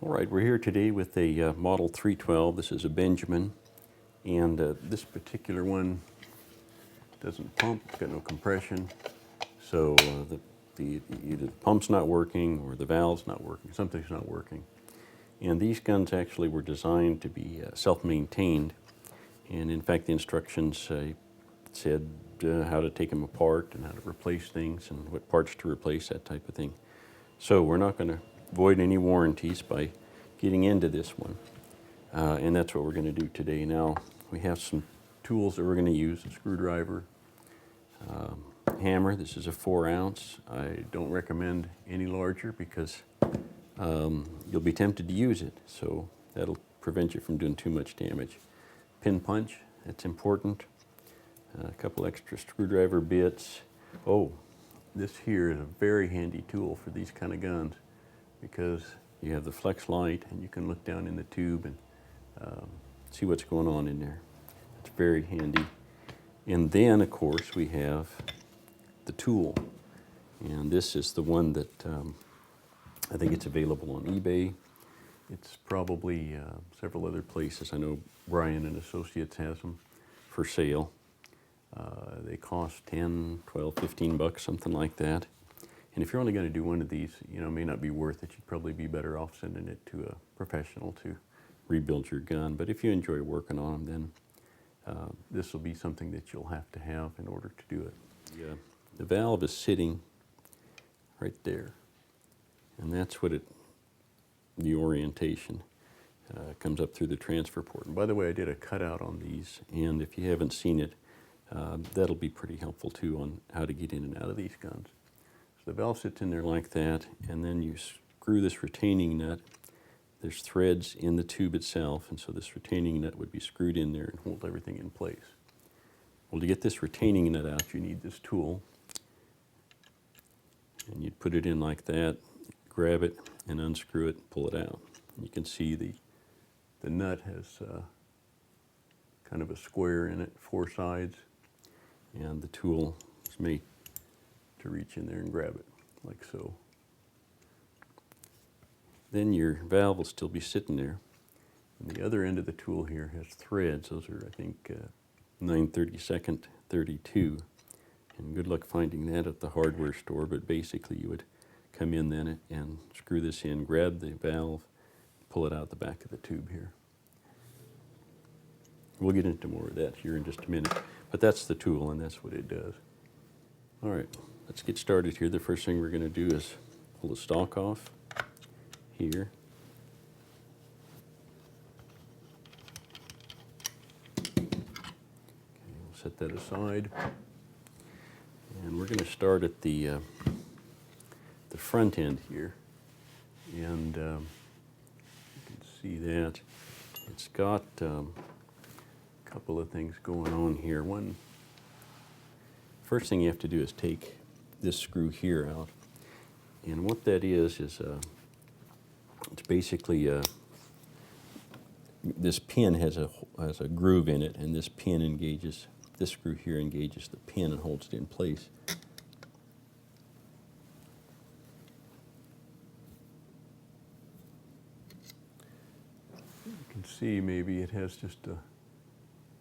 All right, we're here today with a Model 312. This is a Benjamin, and this particular one doesn't pump, it's got no compression, so either the pump's not working or the valve's not working, something's not working. And these guns actually were designed to be self-maintained, and in fact the instructions said how to take them apart and how to replace things and what parts to replace, that type of thing. So we're not going to void any warranties by getting into this one, and that's what we're going to do today. Now we have some tools that we're going to use: a screwdriver, hammer. This is a 4 ounce. I don't recommend any larger because you'll be tempted to use it, so that'll prevent you from doing too much damage. Pin punch, that's important. A couple extra screwdriver bits. Oh, this here is a very handy tool for these kind of guns because you have the flex light and you can look down in the tube and see what's going on in there. It's very handy. And then, of course, we have the tool. And this is the one that I think it's available on eBay. It's probably several other places. I know Brian and Associates has them for sale. They cost 10, 12, 15 bucks, something like that. And if you're only going to do one of these, it may not be worth it. You'd probably be better off sending it to a professional to rebuild your gun. But if you enjoy working on them, then this will be something that you'll have to have in order to do it. The valve is sitting right there. And that's what the orientation comes up through the transfer port. And by the way, I did a cutout on these, and if you haven't seen it, that'll be pretty helpful too on how to get in and out of these guns. So the valve sits in there like that, and then you screw this retaining nut. There's threads in the tube itself, and so this retaining nut would be screwed in there and hold everything in place. Well, to get this retaining nut out, you need this tool, and you'd put it in like that, grab it, and unscrew it, pull it out. You can see the nut has kind of a square in it, 4 sides, and the tool is made to reach in there and grab it, like so. Then your valve will still be sitting there. And the other end of the tool here has threads. Those are, I think, 9/32 32. And good luck finding that at the hardware store, but basically you would come in then and screw this in, grab the valve, pull it out the back of the tube here. We'll get into more of that here in just a minute, but that's the tool and that's what it does. All right, let's get started here. The first thing we're going to do is pull the stock off here. Okay, we'll set that aside. And we're going to start at the front end here. And you can see that it's got a couple of things going on here. First thing you have to do is take this screw here out. And what that is it's basically this pin has a groove in it, and this pin engages, this screw here engages the pin and holds it in place. You can see maybe it has just a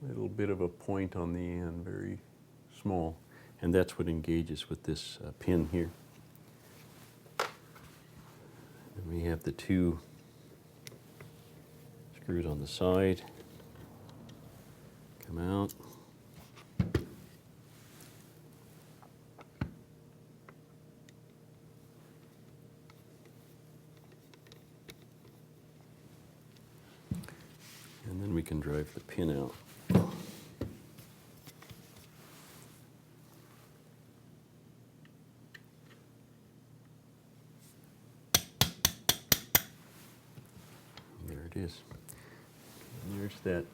little bit of a point on the end, very small, and that's what engages with this pin here. And we have the 2 screws on the side, come out. And then we can drive the pin out. There it is. And there's that,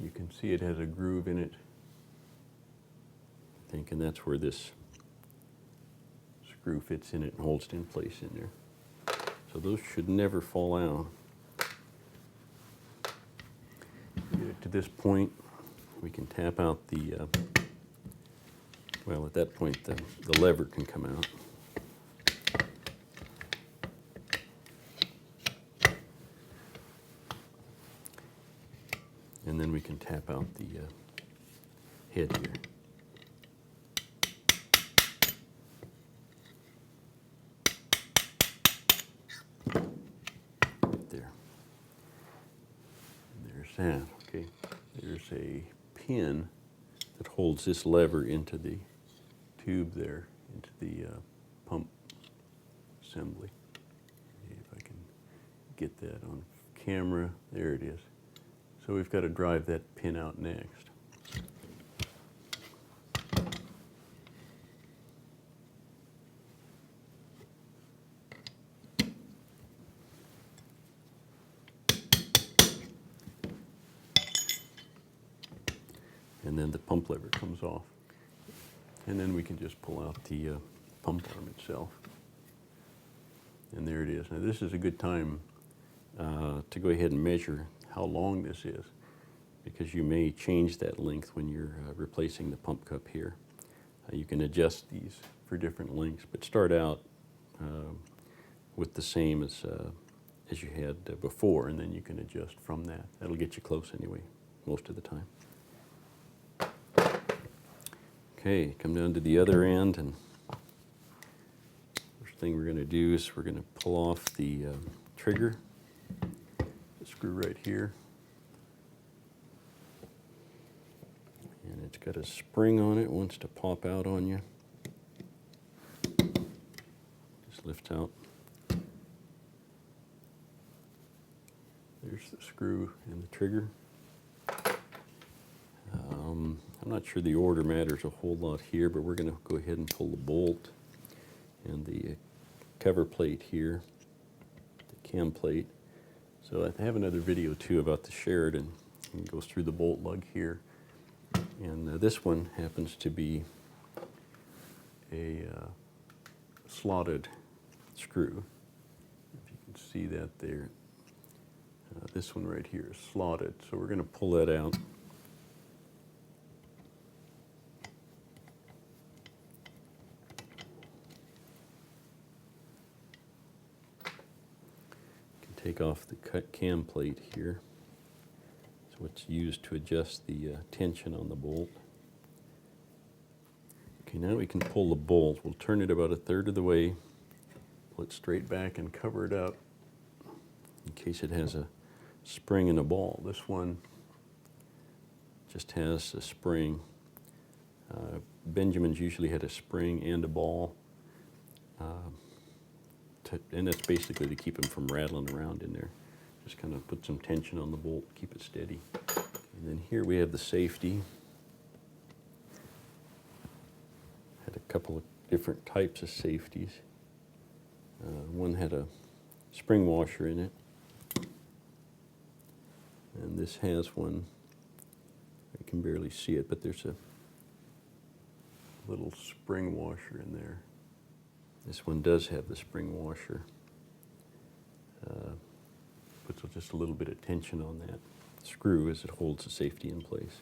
you can see it has a groove in it, I think, and that's where this screw fits in it and holds it in place in there. So those should never fall out. Get it to this point, we can tap out the, well, at that point the lever can come out. then we can tap out the head here. Right there. And there's that. Okay. There's a pin that holds this lever into the tube there, into the pump assembly. See if I can get that on camera. There it is. So we've got to drive that pin out next. And then the pump lever comes off. And then we can just pull out the pump arm itself. And there it is. Now this is a good time to go ahead and measure how long this is, because you may change that length when you're replacing the pump cup here. You can adjust these for different lengths, but start out with the same as you had before, and then you can adjust from that. That'll get you close anyway, most of the time. Okay, come down to the other end, and first thing we're going to do is we're going to pull off the trigger, the screw right here. And it's got a spring on it, wants to pop out on you. Just lifts out. There's the screw and the trigger. I'm not sure the order matters a whole lot here, but we're going to go ahead and pull the bolt and the cover plate here, the cam plate. So I have another video too about the Sheridan, and it goes through the bolt lug here. And this one happens to be a slotted screw. If you can see that there. This one right here is slotted, so we're going to pull that out. Take off the cut cam plate here. So it's used to adjust the tension on the bolt. Okay, now we can pull the bolt. We'll turn it about 1/3 of the way, pull it straight back and cover it up in case it has a spring and a ball. This one just has a spring. Benjamin's usually had a spring and a ball. And that's basically to keep them from rattling around in there. Just kind of put some tension on the bolt, keep it steady. And then here we have the safety. Had a couple of different types of safeties. One had a spring washer in it. And this has one. I can barely see it, but there's a little spring washer in there. This one does have the spring washer. Puts just a little bit of tension on that screw as it holds the safety in place.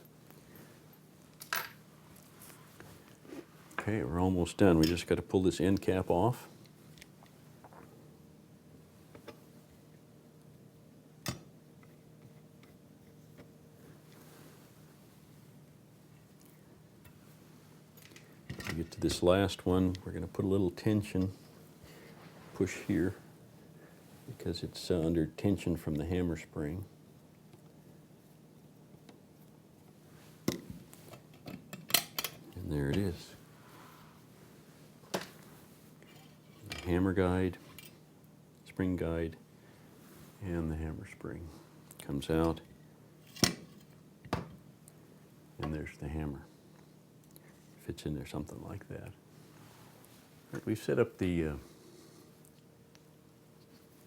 Okay, we're almost done. We just got to pull this end cap off. We get to this last one, we're going to put a little tension push here because it's under tension from the hammer spring. And there it is. The hammer guide, spring guide, and the hammer spring comes out. And there's the hammer. Fits in there something like that. Right, we've set up the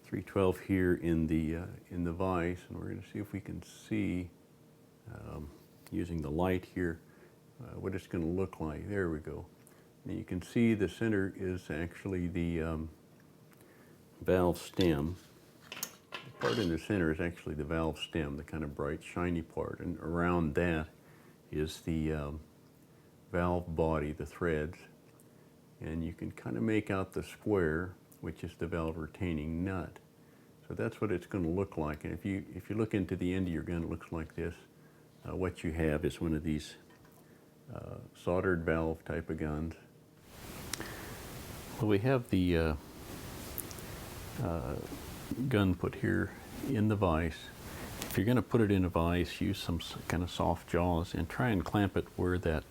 312 here in the vise, and we're going to see if we can see using the light here what it's going to look like. There we go. And you can see the center is actually the valve stem. The part in the center is actually the valve stem, the kind of bright shiny part, and around that is the valve body, the threads, and you can kind of make out the square, which is the valve retaining nut. So that's what it's going to look like. And if you look into the end of your gun, it looks like this. what you have is one of these soldered valve type of guns. Well, we have the gun put here in the vise. If you're going to put it in a vise, use some kind of soft jaws and try and clamp it where that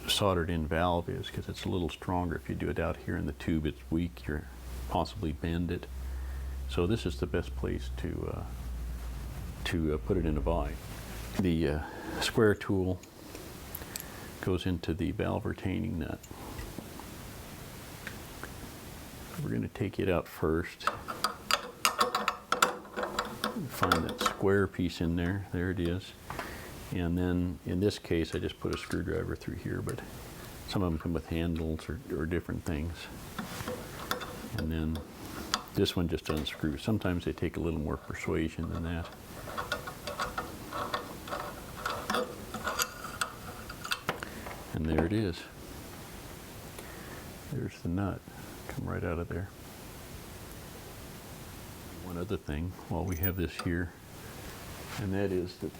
soldered in valve is, because it's a little stronger. If you do it out here in the tube, it's weak. You'll possibly bend it. So this is the best place to put it in a vise. The square tool goes into the valve retaining nut. We're going to take it out first. Find that square piece in there. There it is. And then in this case, I just put a screwdriver through here, but some of them come with handles or different things. And then this one just unscrews. Sometimes they take a little more persuasion than that. And there it is. There's the nut. Come right out of there. One other thing while we have this here, and that is that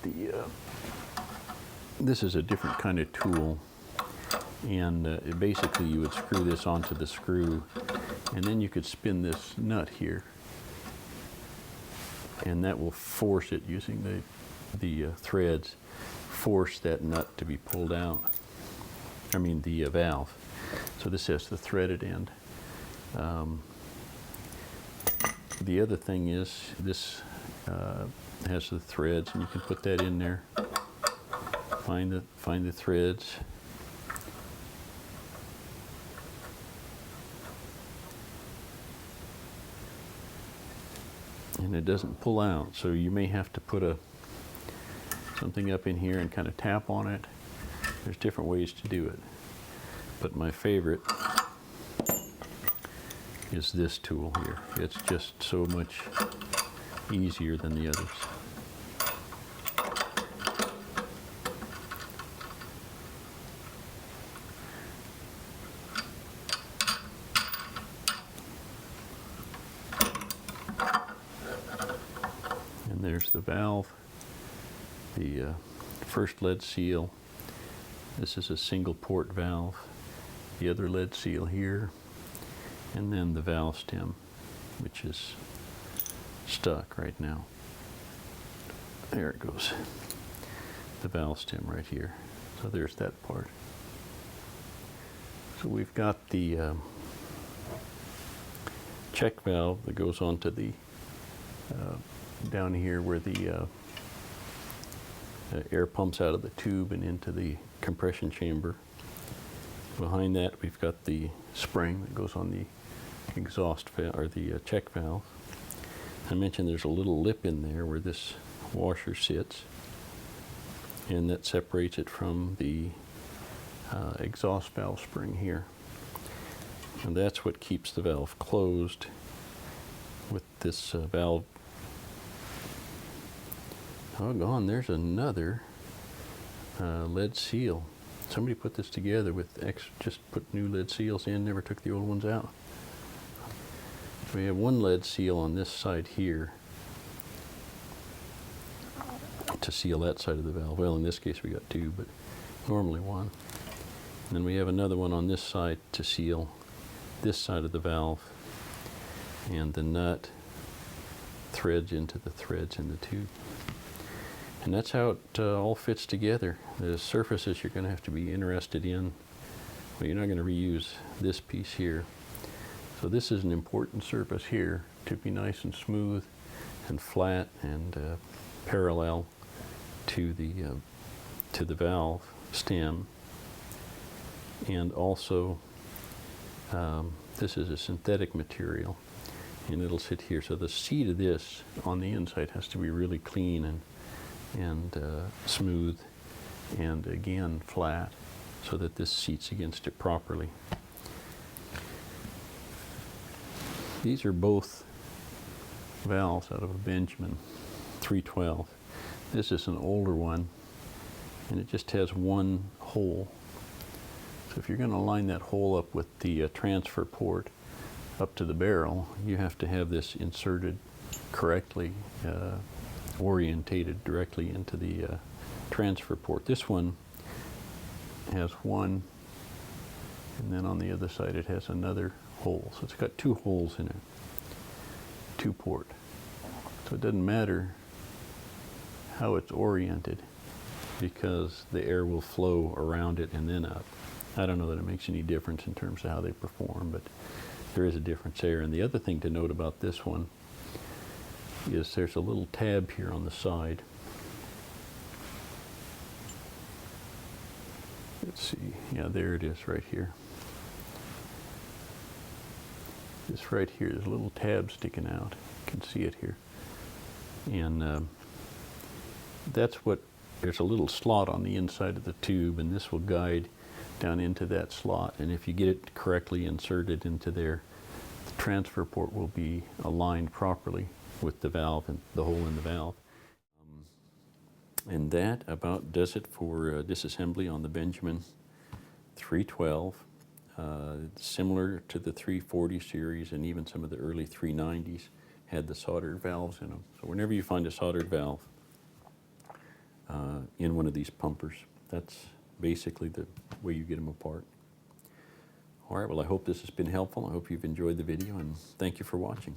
this is a different kind of tool, and basically you would screw this onto the screw, and then you could spin this nut here, and that will force it, using the threads, force that nut to be pulled out. I mean the valve. So this has the threaded end. The other thing is this has the threads, and you can put that in there. Find the threads. And it doesn't pull out, so you may have to put something up in here and kind of tap on it. There's different ways to do it, but my favorite is this tool here. It's just so much easier than the others. And there's the valve, the first lead seal. This is a single port valve. The other lead seal here. And then the valve stem, which is stuck right now. There it goes. The valve stem right here. So there's that part. So we've got the check valve that goes onto the down here where the air pumps out of the tube and into the compression chamber. Behind that, we've got the spring that goes on the exhaust valve, or the check valve. I mentioned there's a little lip in there where this washer sits, and that separates it from the exhaust valve spring here. And that's what keeps the valve closed with this valve. Oh, gone. There's another lead seal. Somebody put this together with just put new lead seals in, never took the old ones out. So we have one lead seal on this side here to seal that side of the valve. Well, in this case we got two, but normally one. And then we have another one on this side to seal this side of the valve, and the nut threads into the threads in the tube. And that's how it all fits together. The surfaces you're going to have to be interested in. Well, you're not going to reuse this piece here. So this is an important surface here to be nice and smooth and flat and parallel to the valve stem. And also, this is a synthetic material, and it'll sit here. So the seat of this on the inside has to be really clean and smooth, and again flat, so that this seats against it properly. These are both valves out of a Benjamin 312. This is an older one, and it just has one hole. So if you're going to line that hole up with the transfer port up to the barrel, you have to have this inserted correctly orientated directly into the transfer port. This one has one, and then on the other side it has another hole. So it's got two holes in it, two port. So it doesn't matter how it's oriented because the air will flow around it and then up. I don't know that it makes any difference in terms of how they perform, but there is a difference there. And the other thing to note about this one is there's a little tab here on the side. Let's see, yeah, there it is right here. This right here, there's a little tab sticking out. You can see it here. And that's what, there's a little slot on the inside of the tube, and this will guide down into that slot. And if you get it correctly inserted into there, the transfer port will be aligned properly with the valve and the hole in the valve. And that about does it for disassembly on the Benjamin 312. Similar to the 340 series and even some of the early 390s had the soldered valves in them. So whenever you find a soldered valve in one of these pumpers, that's basically the way you get them apart. All right, well, I hope this has been helpful. I hope you've enjoyed the video, and thank you for watching.